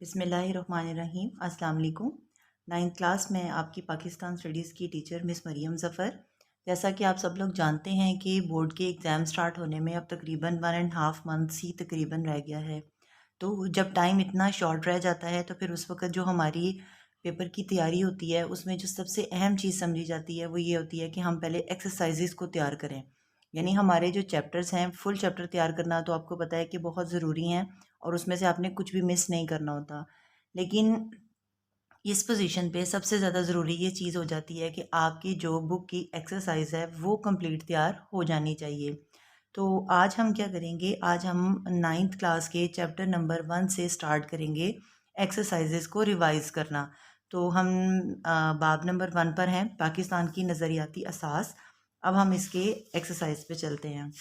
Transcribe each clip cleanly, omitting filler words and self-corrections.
बिस्मिल्लाहिर्रहमानिर्रहीम। अस्सलाम वालेकुम। 9th क्लास में आपकी पाकिस्तान स्टडीज़ की टीचर मिस मरियम ज़फ़र। जैसा कि आप सब लोग जानते हैं कि बोर्ड के एग्ज़ाम स्टार्ट होने में अब तकरीबन 1.5 मंथ्स ही तकरीबन रह गया है। तो जब टाइम इतना शॉर्ट रह जाता है तो फिर उस वक़्त जो हमारी पेपर की तैयारी होती है उसमें जो सबसे अहम चीज़ समझी जाती है वो ये होती है कि हम पहले एक्सरसाइज़ेज़ को तैयार करें। यानी हमारे जो चैप्टर्स हैं फुल चैप्टर तैयार करना तो आपको पता है कि बहुत ज़रूरी हैं और उसमें से आपने कुछ भी मिस नहीं करना होता। लेकिन इस पोजीशन पे सबसे ज़्यादा ज़रूरी ये चीज़ हो जाती है कि आपकी जो बुक की एक्सरसाइज है वो कंप्लीट तैयार हो जानी चाहिए। तो आज हम क्या करेंगे, आज हम 9th क्लास के चैप्टर नंबर 1 से स्टार्ट करेंगे एक्सरसाइजेज को रिवाइज करना। तो हम बाब नंबर 1 पर हैं, पाकिस्तान की नज़रियाती असास। अब हम इसके एक्सरसाइज पे चलते हैं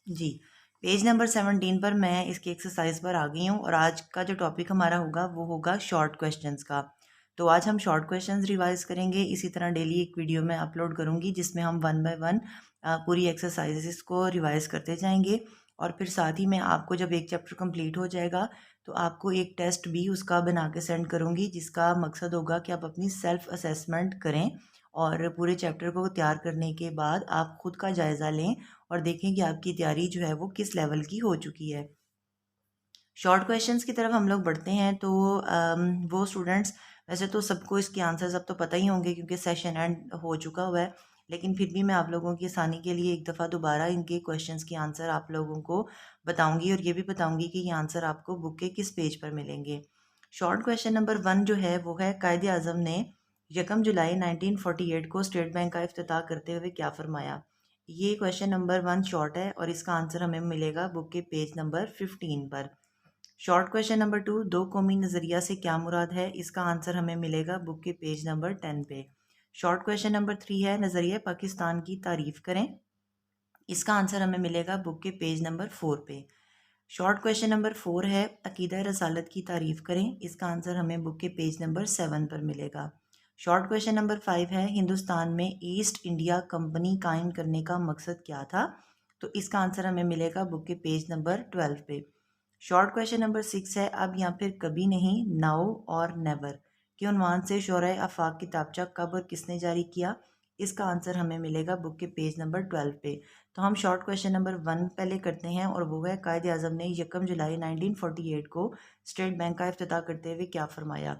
जी। पेज नंबर 17 पर मैं इसकी एक्सरसाइज पर आ गई हूँ और आज का जो टॉपिक हमारा होगा वो होगा शॉर्ट क्वेश्चंस का। तो आज हम शॉर्ट क्वेश्चंस रिवाइज करेंगे। इसी तरह डेली एक वीडियो मैं अपलोड करूँगी जिसमें हम 1 बाय 1 पूरी एक्सरसाइजेस को रिवाइज करते जाएंगे। और फिर साथ ही में आपको जब एक चैप्टर कंप्लीट हो जाएगा तो आपको एक टेस्ट भी उसका बना के सेंड करूँगी, जिसका मकसद होगा कि आप अपनी सेल्फ असेसमेंट करें और पूरे चैप्टर को तैयार करने के बाद आप खुद का जायज़ा लें और देखें कि आपकी तैयारी जो है वो किस लेवल की हो चुकी है। शॉर्ट क्वेश्चंस की तरफ हम लोग बढ़ते हैं तो वो स्टूडेंट्स, वैसे तो सबको इसके आंसर्स अब तो पता ही होंगे क्योंकि सेशन एंड हो चुका हुआ है, लेकिन फिर भी मैं आप लोगों की आसानी के लिए एक दफ़ा दोबारा इनके क्वेश्चंस के आंसर आप लोगों को बताऊंगी और ये भी बताऊंगी कि ये आंसर आपको बुक के किस पेज पर मिलेंगे। शॉर्ट क्वेश्चन नंबर 1 जो है वो है, कायद आज़म ने 1 जुलाई 1948 को स्टेट बैंक का इफ्तिताह करते हुए क्या फरमाया। ये क्वेश्चन नंबर 1 शॉर्ट है और इसका आंसर हमें मिलेगा बुक के पेज नंबर 15 पर। शॉर्ट क्वेश्चन नंबर 2, दो कौमी नज़रिया से क्या मुराद है। इसका आंसर हमें मिलेगा बुक के पेज नंबर 10 पे। शॉर्ट क्वेश्चन नंबर 3 है, नज़रिया पाकिस्तान की तारीफ करें। इसका आंसर हमें मिलेगा बुक के पेज नंबर 4 पे। शॉर्ट क्वेश्चन नंबर 4 है, अकीदा रसालत की तारीफ करें। इसका आंसर हमें बुक के पेज नंबर 7 पर मिलेगा। शॉर्ट क्वेश्चन नंबर 5 है, हिंदुस्तान में ईस्ट इंडिया कंपनी कायम करने का मकसद क्या था। तो इसका आंसर हमें मिलेगा बुक के पेज नंबर 12 पे। शॉर्ट क्वेश्चन नंबर 6 है, अब या फिर कभी नहीं, नाउ और नेवर के उन्वान से शोरे आफाक किताबचा कब और किसने जारी किया। इसका आंसर हमें मिलेगा बुक के पेज नंबर 12 पे। तो हम शॉर्ट क्वेश्चन नंबर 1 पहले करते हैं और वो है, कायद आज़म ने 1 जुलाई 1948 को स्टेट बैंक का इफ्तिताह करते हुए क्या फरमाया।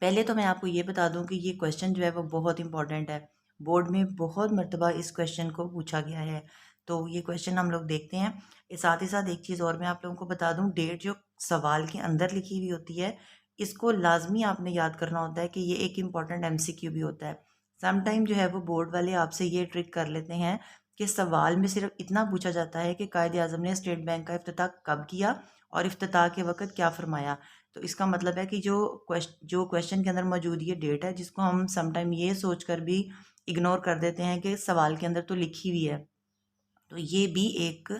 पहले तो मैं आपको ये बता दूं कि ये क्वेश्चन जो है वो बहुत इंपॉर्टेंट है, बोर्ड में बहुत मरतबा इस क्वेश्चन को पूछा गया है। तो ये क्वेश्चन हम लोग देखते हैं। साथ ही साथ एक चीज़ और मैं आप लोगों को बता दूं, डेट जो सवाल के अंदर लिखी हुई होती है इसको लाजमी आपने याद करना होता है कि ये एक इम्पॉर्टेंट MCQ भी होता है। समटाइम जो है वो बोर्ड वाले आपसे ये ट्रिक कर लेते हैं कि सवाल में सिर्फ इतना पूछा जाता है कि कायद आज़म ने स्टेट बैंक का इफ्तिताह कब किया और इफ्तिताह के वक्त क्या फरमाया। तो इसका मतलब है कि जो क्वेश्चन के अंदर मौजूद ये डेट है, जिसको हम समटाइम ये सोचकर भी इग्नोर कर देते हैं कि सवाल के अंदर तो लिखी हुई है, तो ये भी एक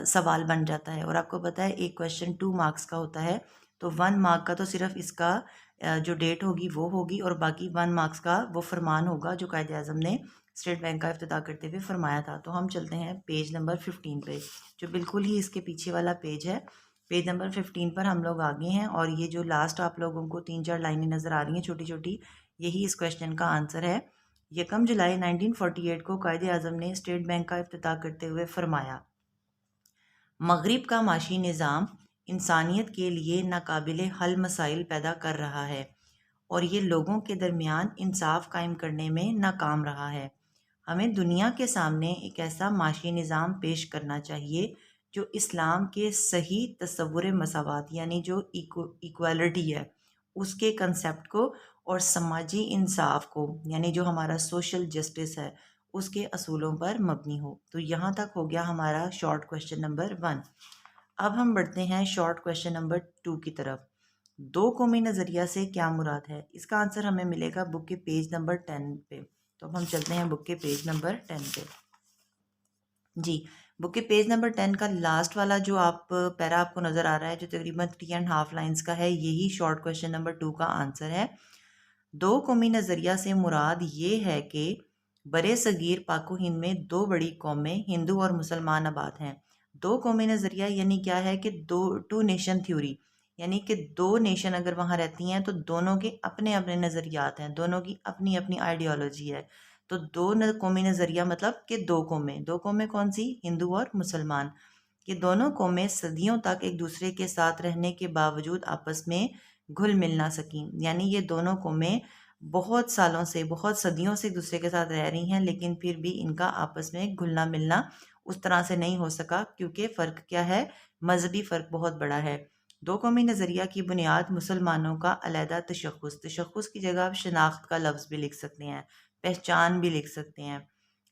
सवाल बन जाता है। और आपको पता है एक क्वेश्चन 2 मार्क्स का होता है, तो 1 मार्क का तो सिर्फ इसका जो डेट होगी वो होगी और बाकी 1 मार्क्स का वो फरमान होगा जो कायद आज़म ने स्टेट बैंक का इफ्तिताह करते हुए फरमाया था। तो हम चलते हैं पेज नंबर 15 पे, जो बिल्कुल ही इसके पीछे वाला पेज है। पेज नंबर 15 पर हम लोग आगे हैं और ये जो लास्ट आप लोगों को 3-4 लाइनें नज़र आ रही हैं छोटी छोटी, यही इस क्वेश्चन का आंसर है। 1 जुलाई 1948 को कायद आज़म ने स्टेट बैंक का इफ्तिताह करते हुए फरमाया, मगरिब का माशी निज़ाम इंसानियत के लिए नाकाबिल हल मसाइल पैदा कर रहा है और ये लोगों के दरमियान इंसाफ कायम करने में नाकाम रहा है। हमें दुनिया के सामने एक ऐसा माशी निज़ाम पेश करना चाहिए जो इस्लाम के सही तस्वुर मसावात यानी जो इक्वालिटी है उसके कंसेप्ट को और समाजी इंसाफ को यानी जो हमारा सोशल जस्टिस है उसके असूलों पर मबनी हो। तो यहाँ तक हो गया हमारा शॉर्ट क्वेश्चन नंबर 1। अब हम बढ़ते हैं शॉर्ट क्वेश्चन नंबर 2 की तरफ। दो कौमी नज़रिया से क्या मुराद है। इसका आंसर हमें मिलेगा बुक के पेज नंबर 10 पे। तो अब हम चलते हैं बुक के पेज नंबर 10 पे जी। बुक के पेज नंबर 10 का लास्ट वाला जो आप पैरा आपको नज़र आ रहा है जो तकरीबन 3.5 लाइन्स का है, यही शॉर्ट क्वेश्चन नंबर 2 का आंसर है। दो कौमी नज़रिया से मुराद ये है कि बरे सगीर पाको हिंद में दो बड़ी कौमें हिंदू और मुसलमान आबाद हैं। दो कौमी नज़रिया यानी क्या है कि टू नेशन थ्योरी, यानी कि दो नेशन अगर वहाँ रहती हैं तो दोनों के अपने अपने नज़रियात हैं, दोनों की अपनी अपनी आइडियोलॉजी है। तो कौमी नज़रिया मतलब कि दो कौमें कौन सी, हिंदू और मुसलमान। ये दोनों कौमें सदियों तक एक दूसरे के साथ रहने के बावजूद आपस में घुल मिल ना सकीं, यानी ये दोनों कौमें बहुत सालों से, बहुत सदियों से एक दूसरे के साथ रह रही हैं, लेकिन फिर भी इनका आपस में घुलना मिलना उस तरह से नहीं हो सका, क्योंकि फ़र्क क्या है, मजहबी फ़र्क बहुत बड़ा है। दो कौमी नज़रिया की बुनियाद मुसलमानों का अलहदा तशख़्ख़ुस, तशख़्ख़ुस की जगह आप शनाख्त का लफ्ज़ भी लिख सकते हैं, पहचान भी लिख सकते हैं।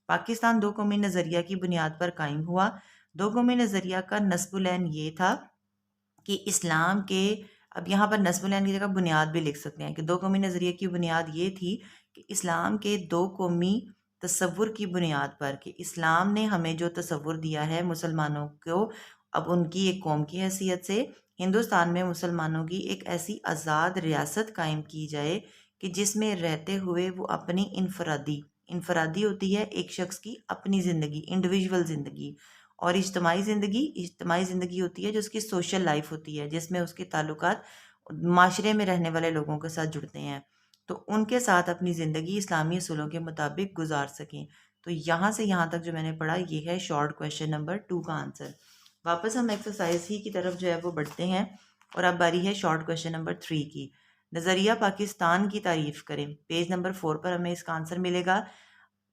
पाकिस्तान दो कौमी नज़रिया की बुनियाद पर कायम हुआ। दो कौमी नज़रिया का नस्बुलैन ये था कि इस्लाम के, अब यहाँ पर नस्बुलैन की जगह बुनियाद भी लिख सकते हैं कि दो कौमी नज़रिए की बुनियाद ये थी कि इस्लाम के दो कौमी तसव्वुर की बुनियाद पर, कि इस्लाम ने हमें जो तसव्वुर दिया है मुसलमानों को, अब उनकी एक कौम की हैसियत से हिंदुस्तान में मुसलमानों की एक ऐसी आज़ाद रियासत कायम की जाए कि जिसमें रहते हुए वो अपनी इनफरादी, इनफरादी होती है एक शख्स की अपनी ज़िंदगी, इंडिविजुअल ज़िंदगी, और इज्तमाही ज़िंदगी होती है जो उसकी सोशल लाइफ होती है, जिसमें उसके ताल्लुकात माशरे में रहने वाले लोगों के साथ जुड़ते हैं, तो उनके साथ अपनी ज़िंदगी इस्लामी असूलों के मुताबिक गुजार सकें। तो यहाँ से यहाँ तक जो मैंने पढ़ा ये है शॉर्ट क्वेश्चन नंबर 2 का आंसर। वापस हम एक्सरसाइज ही की तरफ जो है वो बढ़ते हैं, और अब बारी है शॉर्ट क्वेश्चन नंबर 3 की। नज़रिया पाकिस्तान की तारीफ करें। पेज नंबर 4 पर हमें इसका आंसर मिलेगा।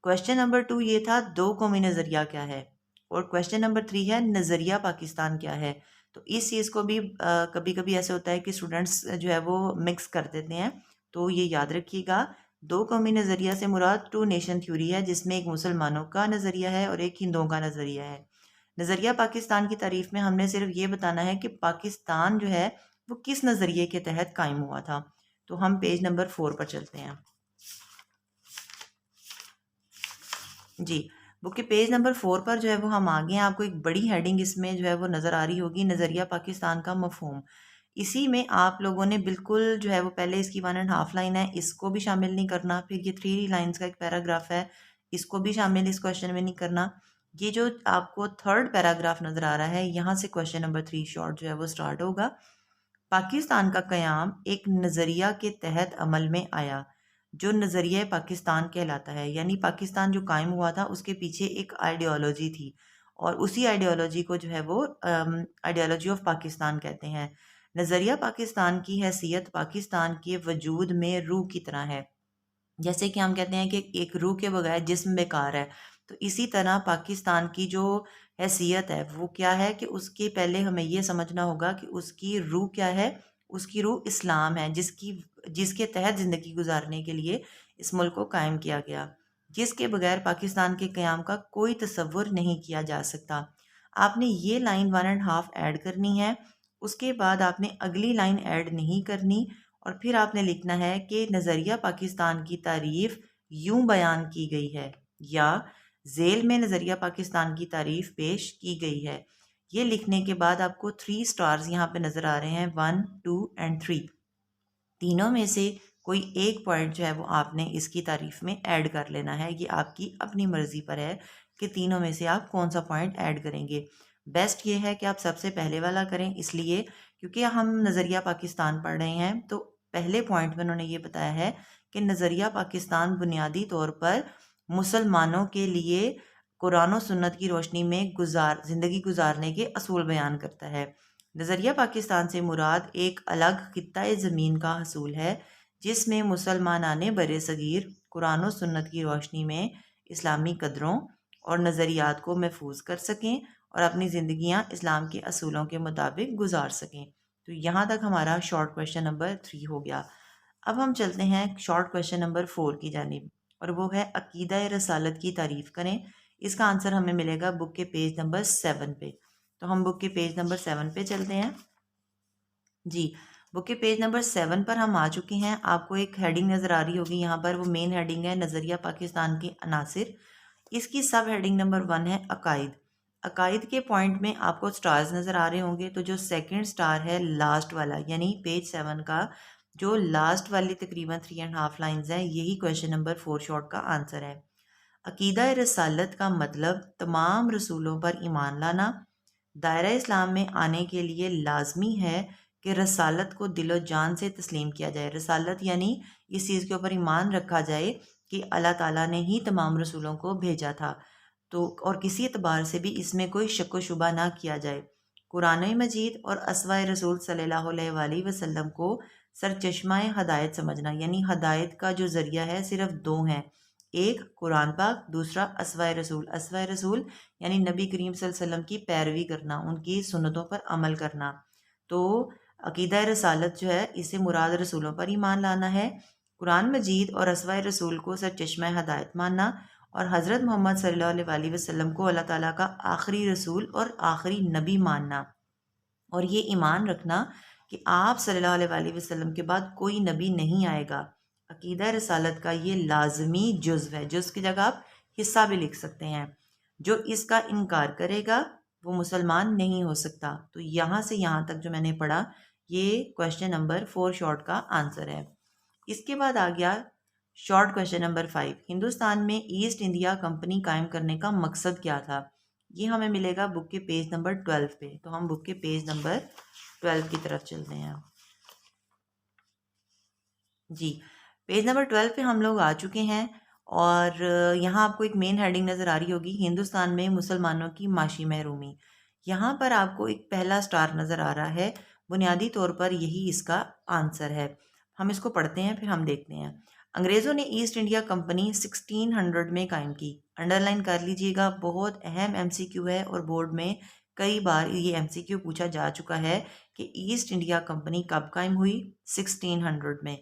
क्वेश्चन नंबर 2 ये था दो कौमी नज़रिया क्या है, और क्वेश्चन नंबर 3 है नज़रिया पाकिस्तान क्या है। तो इस चीज़ को भी कभी कभी ऐसे होता है कि स्टूडेंट्स जो है वो मिक्स कर देते हैं, तो ये याद रखिएगा, दो कौमी नज़रिया से मुराद टू नेशन थ्योरी है, जिसमें एक मुसलमानों का नज़रिया है और एक हिंदुओं का नज़रिया है। नज़रिया पाकिस्तान की तारीफ में हमने सिर्फ ये बताना है कि पाकिस्तान जो है वो किस नज़रिए के तहत कायम हुआ था। तो हम पेज नंबर 4 पर चलते हैं। जी, बुक के पेज नंबर 4 पर जो है वो हम आ गए हैं। आपको एक बड़ी हेडिंग इसमें जो है वो नज़र आ रही होगी, नज़रिया पाकिस्तान का मफ़हूम। इसी में आप लोगों ने बिल्कुल जो है वो पहले इसकी 1.5 लाइन है, इसको भी शामिल नहीं करना। फिर ये 3 लाइन्स का एक पैराग्राफ है, इसको भी शामिल इस क्वेश्चन में नहीं करना। ये जो आपको थर्ड पैराग्राफ नज़र आ रहा है, यहाँ से क्वेश्चन नंबर 3 शॉर्ट जो है वो स्टार्ट होगा। पाकिस्तान का क़याम एक नज़रिया के तहत अमल में आया जो नज़रिया पाकिस्तान कहलाता है, यानी पाकिस्तान जो कायम हुआ था उसके पीछे एक आइडियोलॉजी थी, और उसी आइडियोलॉजी को जो है वो आइडियोलॉजी ऑफ पाकिस्तान कहते हैं। नज़रिया पाकिस्तान की हैसियत पाकिस्तान के वजूद में रूह की तरह है। जैसे कि हम कहते हैं कि एक रूह के बगैर जिस्म बेकार है, तो इसी तरह पाकिस्तान की जो हैसियत है वो क्या है कि उसके पहले हमें ये समझना होगा कि उसकी रूह क्या है। उसकी रूह इस्लाम है, जिसके तहत ज़िंदगी गुजारने के लिए इस मुल्क को कायम किया गया, जिसके बगैर पाकिस्तान के क़याम का कोई तसव्वुर नहीं किया जा सकता। आपने ये लाइन 1.5 ऐड करनी है, उसके बाद आपने अगली लाइन ऐड नहीं करनी, और फिर आपने लिखना है कि नज़रिया पाकिस्तान की तारीफ यूं बयान की गई है, या झेल में नज़रिया पाकिस्तान की तारीफ पेश की गई है। ये लिखने के बाद आपको 3 स्टार्स यहाँ पे नज़र आ रहे हैं, 1, 2 एंड 3। तीनों में से कोई एक पॉइंट जो है वो आपने इसकी तारीफ में ऐड कर लेना है। ये आपकी अपनी मर्ज़ी पर है कि तीनों में से आप कौन सा पॉइंट ऐड करेंगे। बेस्ट ये है कि आप सबसे पहले वाला करें, इसलिए क्योंकि हम नज़रिया पाकिस्तान पढ़ रहे हैं, तो पहले पॉइंट में उन्होंने ये बताया है कि नज़रिया पाकिस्तान बुनियादी तौर पर मुसलमानों के लिए कुरान और सुन्नत की रोशनी में ज़िंदगी गुजारने के असूल बयान करता है। नज़रिया पाकिस्तान से मुराद एक अलग खित्ता ज़मीन का हसूल है, जिसमें मुसलमानाने बर सग़ीर कुरान और सुन्नत की रोशनी में इस्लामी कदरों और नज़रियात को महफूज कर सकें और अपनी ज़िंदगियां इस्लाम के असूलों के मुताबिक गुजार सकें। तो यहाँ तक हमारा शॉर्ट क्वेश्चन नंबर 3 हो गया। अब हम चलते हैं शॉर्ट क्वेश्चन नंबर 4 की जानिब, और वो है अकीदा रसालत की तारीफ़ करें। इसका आंसर हमें मिलेगा बुक के पेज नंबर 7 पे। तो हम बुक के पेज नंबर 7 पे चलते हैं। जी, बुक के पेज नंबर 7 पर हम आ चुके हैं। आपको एक हेडिंग नज़र आ रही होगी यहाँ पर, वो मेन हेडिंग है नज़रिया पाकिस्तान के अनासिर। इसकी सब हेडिंग नंबर 1 है अकायद। अकायद के पॉइंट में आपको स्टार्स नज़र आ रहे होंगे, तो जो सेकंड स्टार है लास्ट वाला, यानी पेज 7 का जो लास्ट वाली तकरीबन 3.5 लाइन्स है, यही क्वेश्चन नंबर 4 शॉर्ट का आंसर है। अकीदा रसालत का मतलब तमाम रसूलों पर ईमान लाना, दायरा इस्लाम में आने के लिए लाजमी है कि रसालत को दिलो जान से तस्लीम किया जाए। रसालत यानी इस चीज़ के ऊपर ईमान रखा जाए कि अल्लाह ताला ने ही तमाम रसूलों को भेजा था, तो और किसी एतबार से भी इसमें कोई शक व शुबा ना किया जाए। कुरान मजीद और अस्वाए रसूल सल्लल्लाहु अलैहि वसल्लम को सरचश्माए हदायत समझना, यानी हदायत का जो ज़रिया है सिर्फ दो हैं, एक कुरान पाक, दूसरा अस्वाए रसूल। अस्वाए रसूल यानी नबी करीम सल्लल्लाहु अलैहि वसल्लम की पैरवी करना, उनकी सुन्नतों पर अमल करना। तो अकीदा रसालत जो है, इससे मुराद रसूलों पर ईमान लाना है। कुरान मजीद और अस्वाए रसूल को सरचश्मा हदायत मानना और हज़रत मोहम्मद सल्लल्लाहु अलैहि वसल्लम को अल्लाह ताला का आखिरी रसूल और आखिरी नबी मानना, और ये ईमान रखना कि आप सल्लल्लाहु अलैहि वसल्लम के बाद कोई नबी नहीं आएगा। अकीदा रसालत का ये लाजमी जुज़्व है। जुज़्व की जगह आप हिस्सा भी लिख सकते हैं। जो इसका इनकार करेगा वो मुसलमान नहीं हो सकता। तो यहाँ से यहाँ तक जो मैंने पढ़ा, ये क्वेश्चन नंबर 4 शॉर्ट का आंसर है। इसके बाद आ गया शॉर्ट क्वेश्चन नंबर 5। हिंदुस्तान में ईस्ट इंडिया कंपनी कायम करने का मकसद क्या था? ये हमें मिलेगा बुक के पेज नंबर 12 पे। तो हम बुक के पेज नंबर 12 की तरफ चलते हैं। जी, पेज नंबर 12 पे हम लोग आ चुके हैं और यहाँ आपको एक मेन हेडिंग नज़र आ रही होगी, हिंदुस्तान में मुसलमानों की माशी महरूमी। यहाँ पर आपको एक पहला स्टार नज़र आ रहा है, बुनियादी तौर पर यही इसका आंसर है। हम इसको पढ़ते हैं फिर हम देखते हैं। अंग्रेज़ों ने ईस्ट इंडिया कंपनी 1600 में कायम की। अंडरलाइन कर लीजिएगा, बहुत अहम एमसीक्यू है और बोर्ड में कई बार ये एमसीक्यू पूछा जा चुका है कि ईस्ट इंडिया कंपनी कब कायम हुई? 1600 में।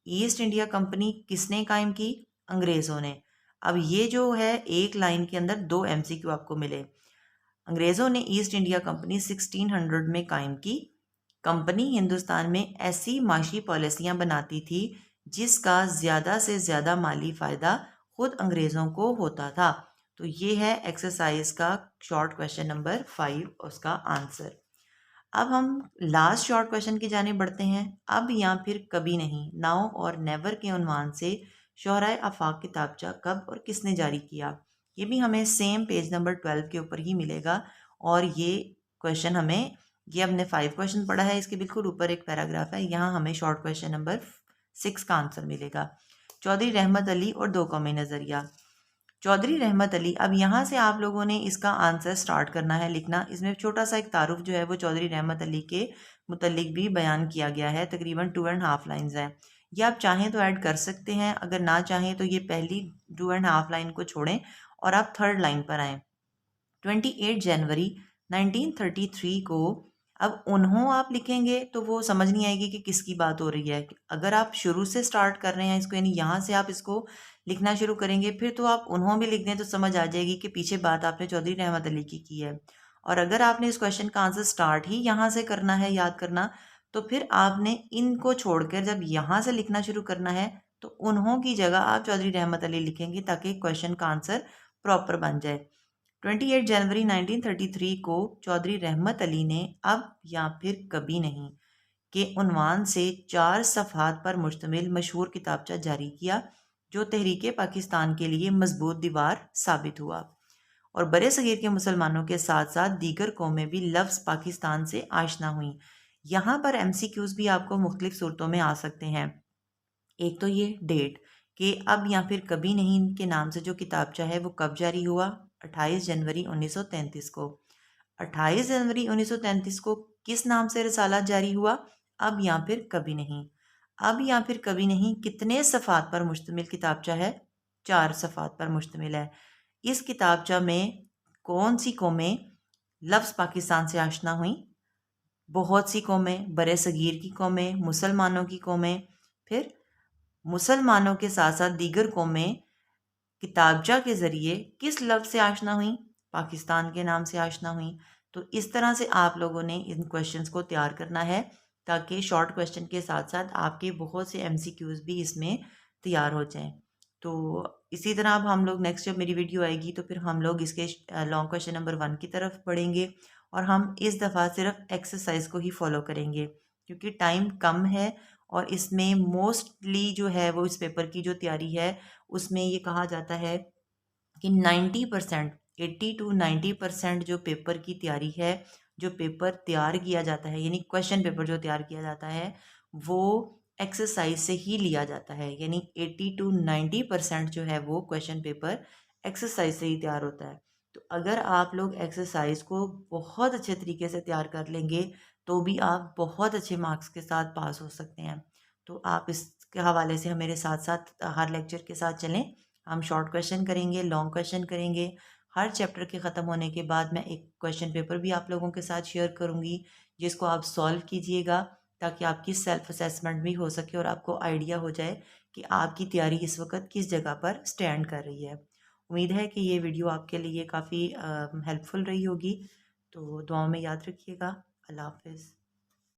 ईस्ट इंडिया कंपनी किसने कायम की? अंग्रेज़ों ने। अब ये जो है एक लाइन के अंदर दो एमसीक्यू आपको मिले। अंग्रेज़ों ने ईस्ट इंडिया कंपनी 1600 में कायम की। कंपनी हिंदुस्तान में ऐसी माशी पॉलिसियां बनाती थी जिसका ज़्यादा से ज़्यादा माली फ़ायदा खुद अंग्रेज़ों को होता था। तो ये है एक्सरसाइज का शॉर्ट क्वेश्चन नंबर 5, उसका आंसर। अब हम लास्ट शॉर्ट क्वेश्चन की जाने बढ़ते हैं। अब या फिर कभी नहीं, नाउ और नेवर के उन्वान से शोहराए आफाक किताबचा कब और किसने जारी किया? ये भी हमें सेम पेज नंबर 12 के ऊपर ही मिलेगा। और ये क्वेश्चन हमें, ये हमने 5 क्वेश्चन पढ़ा है, इसके बिल्कुल ऊपर एक पैराग्राफ है, यहाँ हमें शॉर्ट क्वेश्चन नंबर 6 का आंसर मिलेगा। चौधरी रहमत अली और दो कौमी नज़रिया। चौधरी रहमत अली, अब यहाँ से आप लोगों ने इसका आंसर स्टार्ट करना है लिखना। इसमें छोटा सा एक तारुफ जो है वो चौधरी रहमत अली के मुतल्लिक भी बयान किया गया है, तकरीबन 2.5 लाइन्स हैं। ये आप चाहें तो ऐड कर सकते हैं, अगर ना चाहें तो ये पहली 2.5 लाइन को छोड़ें और आप थर्ड लाइन पर आएँ। 28 जनवरी 1933 को, अब उन्हों आप लिखेंगे तो वो समझ नहीं आएगी कि किसकी बात हो रही है। अगर आप शुरू से स्टार्ट कर रहे हैं इसको, यानी यहाँ से आप इसको लिखना शुरू करेंगे, फिर तो आप उन्हों भी लिख दें तो समझ आ जाएगी कि पीछे बात आपने चौधरी रहमत अली की है। और अगर आपने इस क्वेश्चन का आंसर स्टार्ट ही यहाँ से करना है, याद करना, तो फिर आपने इनको छोड़कर जब यहाँ से लिखना शुरू करना है तो उन्हों की जगह आप चौधरी रहमत अली लिखेंगे ताकि क्वेश्चन का आंसर प्रॉपर बन जाए। 28 जनवरी 1933 को चौधरी रहमत अली ने अब या फिर कभी नहीं के उन्वान से 4 सफ़हात पर मुश्तमिल मशहूर किताबचा जारी किया, जो तहरीक पाकिस्तान के लिए मजबूत दीवार साबित हुआ और बड़े सगीर के मुसलमानों के साथ साथ दीगर कौमें भी लफ्ज़ पाकिस्तान से आशना हुई। यहाँ पर MCQs भी आपको मुख्तलिफ सूरतों में आ सकते हैं। एक तो ये डेट कि अब या फिर कभी नहीं के नाम से जो किताबचा है वो कब जारी हुआ? 28 जनवरी 1933 को। 28 जनवरी 1933 को किस नाम से रिसाला जारी हुआ? अब या फिर कभी नहीं। अब या फिर कभी नहीं कितने सफ़ात पर मुश्तमिल किताबचा है? 4 सफ़ात पर मुश्तमिल है। इस किताबचा में कौन सी कौमें लफ्ज़ पाकिस्तान से आशना हुई? बहुत सी कौमें, बरे सगीर की कौमें, मुसलमानों की कौमें, फिर मुसलमानों के साथ साथ दीगर कौमें किताबचा के ज़रिए किस लफ्ज़ से आशना हुई? पाकिस्तान के नाम से आशना हुई। तो इस तरह से आप लोगों ने इन क्वेश्चंस को तैयार करना है ताकि शॉर्ट क्वेश्चन के साथ साथ आपके बहुत से MCQs भी इसमें तैयार हो जाएं। तो इसी तरह अब हम लोग नेक्स्ट जब मेरी वीडियो आएगी तो फिर हम लोग इसके लॉन्ग क्वेश्चन नंबर 1 की तरफ बढ़ेंगे और हम इस दफ़ा सिर्फ एक्सरसाइज को ही फॉलो करेंगे क्योंकि टाइम कम है और इसमें मोस्टली जो है वो इस पेपर की जो तैयारी है उसमें ये कहा जाता है कि 90%, 80 to 90% जो पेपर की तैयारी है जो पेपर तैयार किया जाता है, यानी क्वेश्चन पेपर जो तैयार किया जाता है वो एक्सरसाइज से ही लिया जाता है, यानी 80 to 90% जो है वो क्वेश्चन पेपर एक्सरसाइज से ही तैयार होता है। तो अगर आप लोग एक्सरसाइज को बहुत अच्छे तरीके से तैयार कर लेंगे तो भी आप बहुत अच्छे मार्क्स के साथ पास हो सकते हैं। तो आप इसके हवाले से मेरे साथ साथ हर लेक्चर के साथ चलें। हम शॉर्ट क्वेश्चन करेंगे, लॉन्ग क्वेश्चन करेंगे। हर चैप्टर के ख़त्म होने के बाद मैं एक क्वेश्चन पेपर भी आप लोगों के साथ शेयर करूँगी जिसको आप सॉल्व कीजिएगा, ताकि आपकी सेल्फ असेसमेंट भी हो सके और आपको आइडिया हो जाए कि आपकी तैयारी इस वक्त किस जगह पर स्टैंड कर रही है। उम्मीद है कि ये वीडियो आपके लिए काफ़ी हेल्पफुल रही होगी। तो दुआओं में याद रखिएगा। अल्लाह हाफ़िज़।